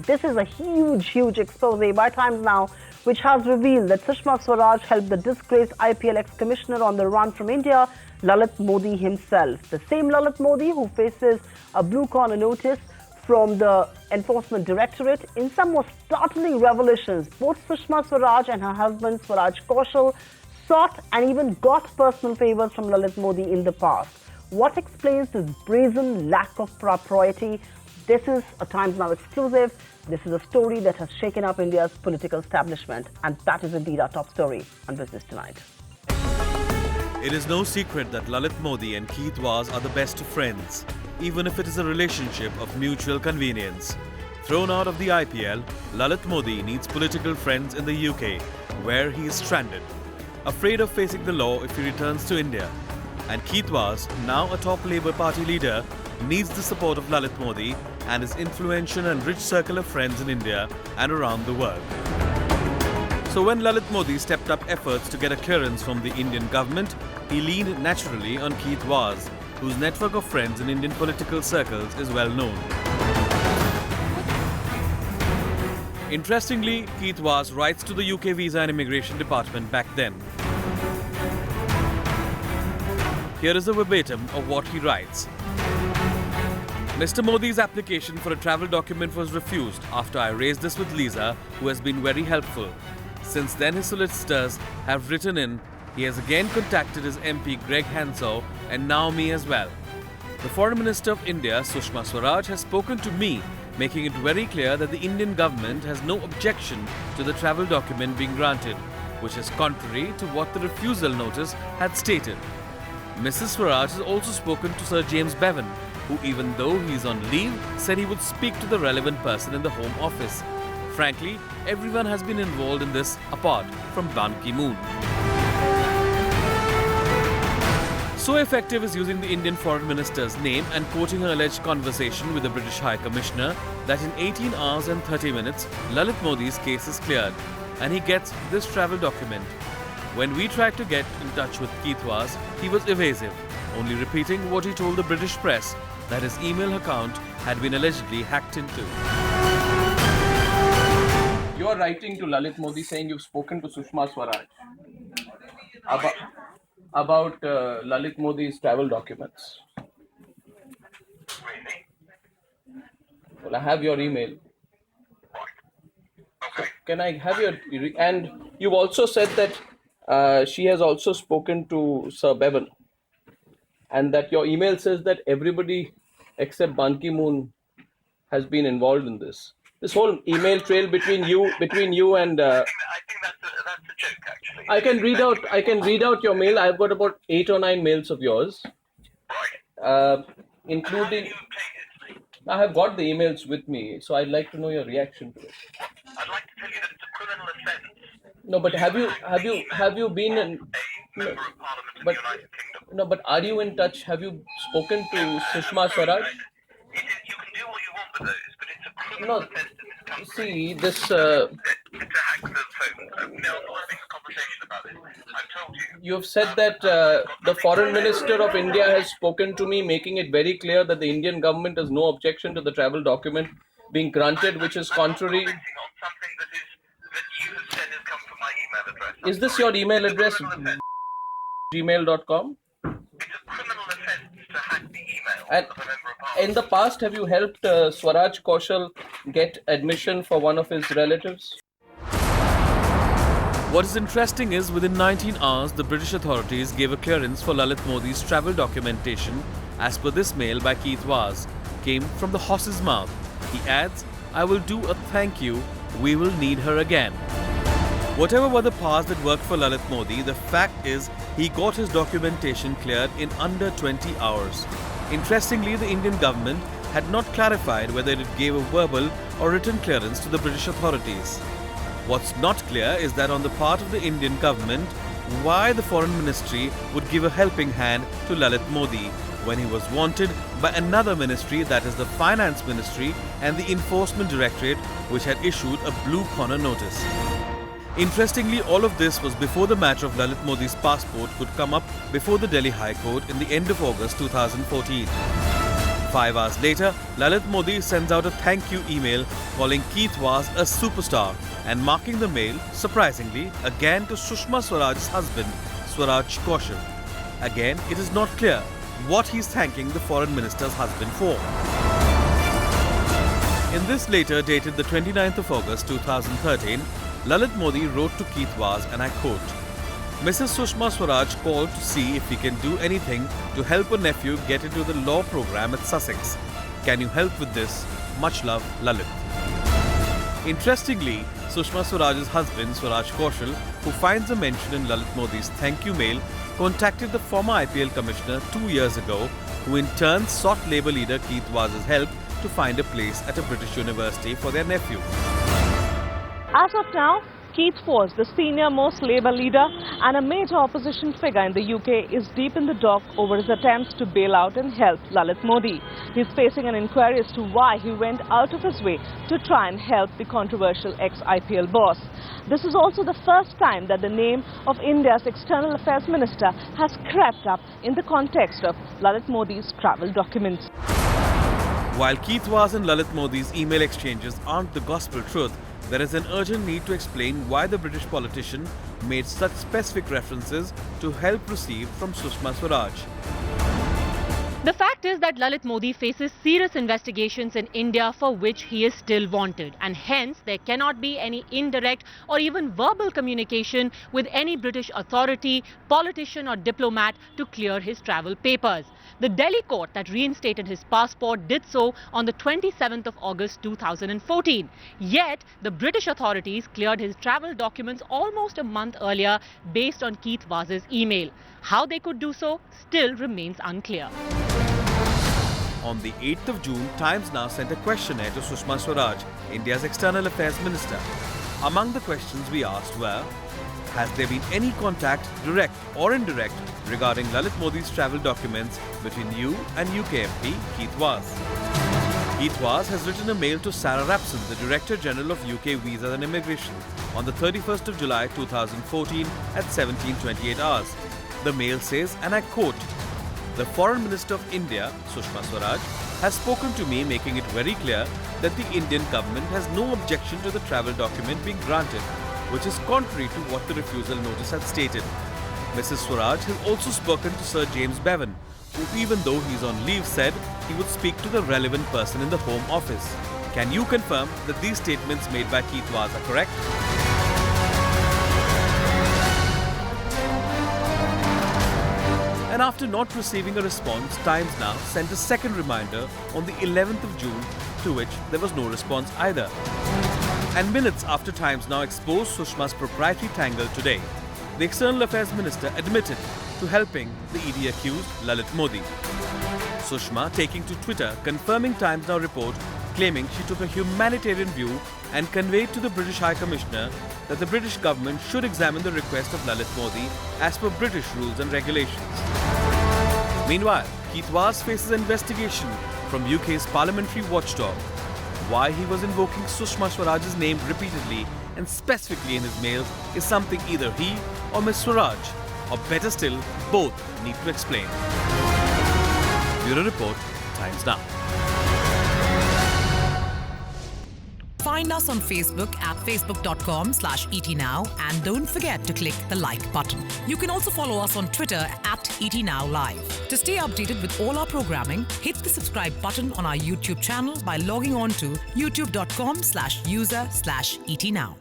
This is a huge expose by Times Now, which has revealed that Sushma Swaraj helped the disgraced IPL ex-commissioner on the run from India, Lalit Modi himself. The same Lalit Modi who faces a blue corner notice from the Enforcement Directorate. In some more startling revelations, both Sushma Swaraj and her husband Swaraj Kaushal sought and even got personal favors from Lalit Modi in the past. What explains this brazen lack of propriety? This is a Times Now exclusive. This is a story that has shaken up India's political establishment, and that is indeed our top story on Business Tonight. It is no secret that Lalit Modi and Keith Vaz are the best of friends, even if it is a relationship of mutual convenience. Thrown out of the IPL, Lalit Modi needs political friends in the UK, where he is stranded, afraid of facing the law if he returns to India. And Keith Vaz, now a top Labour Party leader, needs the support of Lalit Modi and his influential and rich circle of friends in India and around the world. So when Lalit Modi stepped up efforts to get a clearance from the Indian government, he leaned naturally on Keith Vaz, whose network of friends in Indian political circles is well known. Interestingly, Keith Vaz writes to the UK Visa and Immigration Department back then. Here is a verbatim of what he writes. Mr. Modi's application for a travel document was refused after I raised this with Lisa, who has been very helpful. Since then, his solicitors have written in. He has again contacted his MP Greg Hanshaw and now me as well. The Foreign Minister of India, Sushma Swaraj, has spoken to me, making it very clear that the Indian government has no objection to the travel document being granted, which is contrary to what the refusal notice had stated. Mrs. Swaraj has also spoken to Sir James Bevan, who, even though he is on leave, said he would speak to the relevant person in the Home Office. Frankly, everyone has been involved in this apart from Ban Ki-moon. So effective is using the Indian Foreign Minister's name and quoting her alleged conversation with the British High Commissioner that in 18 hours and 30 minutes, Lalit Modi's case is cleared and he gets this travel document. When we tried to get in touch with Keith Vaz, he was evasive, only repeating what he told the British press, that his email account had been allegedly hacked into. You are writing to Lalit Modi saying you've spoken to Sushma Swaraj about Lalit Modi's travel documents. Really? Well, I have your email. Okay. Can I have your... And you've also said that she has also spoken to Sir Bevan, and that your email says that everybody except Ban Ki-moon has been involved in this. This whole email trail between you and I think that's a joke, actually. I can read out your mail. I've got about 8 or 9 mails of yours, Right. How do including... you obtain it? I have got the emails with me, so I'd like to know your reaction to it. I'd like to tell you that it's a criminal offence. No, but have you been in? A member of Parliament in But the United Kingdom. no, but are you in touch? Have you spoken to Sushma Swaraj? You can do what you want with those, but it's a criminal No, offence in this country. see this. To hack the phone. No, I'm having a conversation about this. I've told you. You have said that the Foreign Minister of India has spoken to me, making it very clear that the Indian government has no objection to the travel document being granted, which is contrary. I'm commenting on something that you have said has come from my email address. Is this your email address? gmail.com? It's a criminal offence to hack the email And of a member of Parliament. in the past, have you helped Swaraj Kaushal get admission for one of his relatives? What is interesting is within 19 hours, the British authorities gave a clearance for Lalit Modi's travel documentation, as per this mail by Keith Vaz, came from the horse's mouth. He adds, I will do a thank you, we will need her again. Whatever were the paths that worked for Lalit Modi, the fact is he got his documentation cleared in under 20 hours. Interestingly, the Indian government had not clarified whether it gave a verbal or written clearance to the British authorities. What's not clear is that on the part of the Indian government, why the Foreign Ministry would give a helping hand to Lalit Modi when he was wanted by another ministry, that is the Finance Ministry and the Enforcement Directorate, which had issued a blue corner notice. Interestingly, all of this was before the matter of Lalit Modi's passport could come up before the Delhi High Court in the end of August 2014. 5 hours later, Lalit Modi sends out a thank you email calling Keith Vaz a superstar and marking the mail, surprisingly, again to Sushma Swaraj's husband, Swaraj Kaushal. Again, it is not clear what he's thanking the foreign minister's husband for. In this letter dated the 29th of August 2013, Lalit Modi wrote to Keith Vaz, and I quote, Mrs. Sushma Swaraj called to see if we can do anything to help her nephew get into the law program at Sussex. Can you help with this? Much love, Lalit. Interestingly, Sushma Swaraj's husband, Swaraj Kaushal, who finds a mention in Lalit Modi's thank you mail, contacted the former IPL commissioner 2 years ago, who in turn sought Labour leader Keith Vaz's help to find a place at a British university for their nephew. As of now, Keith Vaz, the senior-most Labour leader and a major opposition figure in the UK, is deep in the dock over his attempts to bail out and help Lalit Modi. He's facing an inquiry as to why he went out of his way to try and help the controversial ex-IPL boss. This is also the first time that the name of India's External Affairs Minister has crept up in the context of Lalit Modi's travel documents. While Keith Vaz and Lalit Modi's email exchanges aren't the gospel truth, there is an urgent need to explain why the British politician made such specific references to help received from Sushma Swaraj. The fact is that Lalit Modi faces serious investigations in India for which he is still wanted, and hence there cannot be any indirect or even verbal communication with any British authority, politician or diplomat to clear his travel papers. The Delhi court that reinstated his passport did so on the 27th of August 2014. Yet, the British authorities cleared his travel documents almost a month earlier based on Keith Vaz's email. How they could do so still remains unclear. On the 8th of June, Times Now sent a questionnaire to Sushma Swaraj, India's External Affairs Minister. Among the questions we asked were, has there been any contact, direct or indirect, regarding Lalit Modi's travel documents between you and UK MP Keith Vaz? Keith Vaz has written a mail to Sarah Rapson, the Director General of UK Visas and Immigration, on the 31st of July 2014 at 17:28 hours. The mail says, and I quote, the Foreign Minister of India, Sushma Swaraj, has spoken to me making it very clear that the Indian government has no objection to the travel document being granted, which is contrary to what the refusal notice had stated. Mrs. Swaraj has also spoken to Sir James Bevan, who even though he is on leave said he would speak to the relevant person in the Home Office. Can you confirm that these statements made by Keith Vaz are correct? And after not receiving a response, Times Now sent a second reminder on the 11th of June, to which there was no response either. And minutes after Times Now exposed Sushma's proprietary tangle today, the External Affairs Minister admitted to helping the ED accused Lalit Modi. Sushma taking to Twitter confirming Times Now report, claiming she took a humanitarian view and conveyed to the British High Commissioner that the British government should examine the request of Lalit Modi as per British rules and regulations. Meanwhile, Keith Vaz faces investigation from UK's parliamentary watchdog. Why he was invoking Sushma Swaraj's name repeatedly and specifically in his mails is something either he or Ms. Swaraj, or better still, both need to explain. Bureau Report, Times Now. Find us on Facebook at facebook.com/ETNow and don't forget to click the like button. You can also follow us on Twitter at ETNowLive. To stay updated with all our programming, hit the subscribe button on our YouTube channel by logging on to youtube.com/user/ETNow.